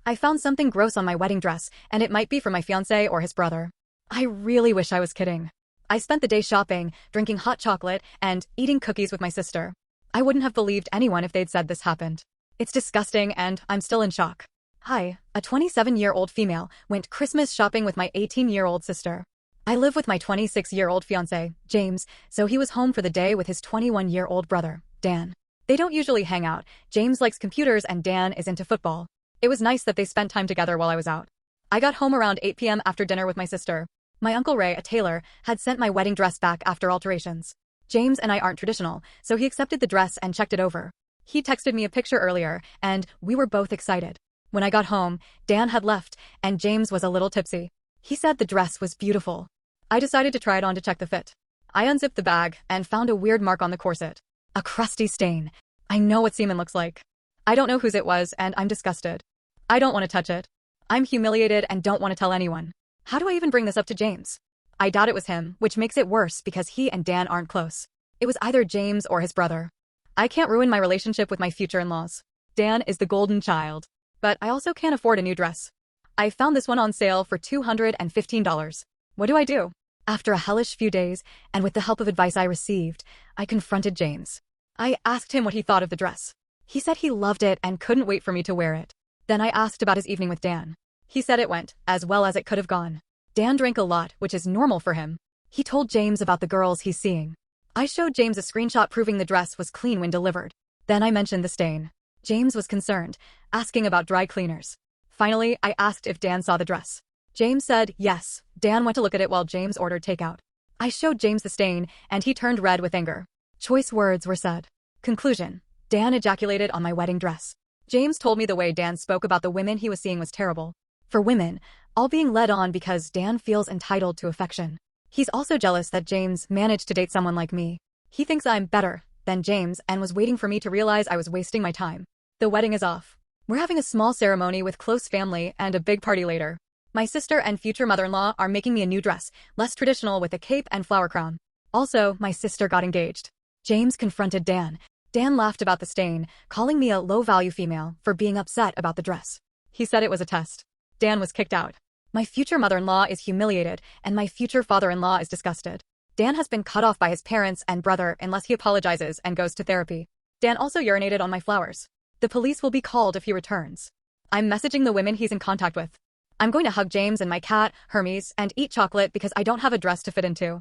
I found something gross on my wedding dress, and it might be from my fiancé or his brother. I really wish I was kidding. I spent the day shopping, drinking hot chocolate, and eating cookies with my sister. I wouldn't have believed anyone if they'd said this happened. It's disgusting, and I'm still in shock. Hi, a 27-year-old female went Christmas shopping with my 18-year-old sister. I live with my 26-year-old fiancé, James, so he was home for the day with his 21-year-old brother, Dan. They don't usually hang out. James likes computers and Dan is into football. It was nice that they spent time together while I was out. I got home around 8 p.m. after dinner with my sister. My Uncle Ray, a tailor, had sent my wedding dress back after alterations. James and I aren't traditional, so he accepted the dress and checked it over. He texted me a picture earlier, and we were both excited. When I got home, Dan had left, and James was a little tipsy. He said the dress was beautiful. I decided to try it on to check the fit. I unzipped the bag and found a weird mark on the corset. A crusty stain. I know what semen looks like. I don't know whose it was, and I'm disgusted. I don't want to touch it. I'm humiliated and don't want to tell anyone. How do I even bring this up to James? I doubt it was him, which makes it worse because he and Dan aren't close. It was either James or his brother. I can't ruin my relationship with my future in-laws. Dan is the golden child. But I also can't afford a new dress. I found this one on sale for $215. What do I do? After a hellish few days, and with the help of advice I received, I confronted James. I asked him what he thought of the dress. He said he loved it and couldn't wait for me to wear it. Then I asked about his evening with Dan. He said it went as well as it could have gone. Dan drank a lot, which is normal for him. He told James about the girls he's seeing. I showed James a screenshot proving the dress was clean when delivered. Then I mentioned the stain. James was concerned, asking about dry cleaners. Finally, I asked if Dan saw the dress. James said yes. Dan went to look at it while James ordered takeout. I showed James the stain, and he turned red with anger. Choice words were said. Conclusion. Dan ejaculated on my wedding dress. James told me the way Dan spoke about the women he was seeing was terrible. For women, all being led on because Dan feels entitled to affection. He's also jealous that James managed to date someone like me. He thinks I'm better than James and was waiting for me to realize I was wasting my time. The wedding is off. We're having a small ceremony with close family and a big party later. My sister and future mother-in-law are making me a new dress, less traditional with a cape and flower crown. Also, my sister got engaged. James confronted Dan. Dan laughed about the stain, calling me a low-value female for being upset about the dress. He said it was a test. Dan was kicked out. My future mother-in-law is humiliated, and my future father-in-law is disgusted. Dan has been cut off by his parents and brother unless he apologizes and goes to therapy. Dan also urinated on my flowers. The police will be called if he returns. I'm messaging the women he's in contact with. I'm going to hug James and my cat, Hermes, and eat chocolate because I don't have a dress to fit into.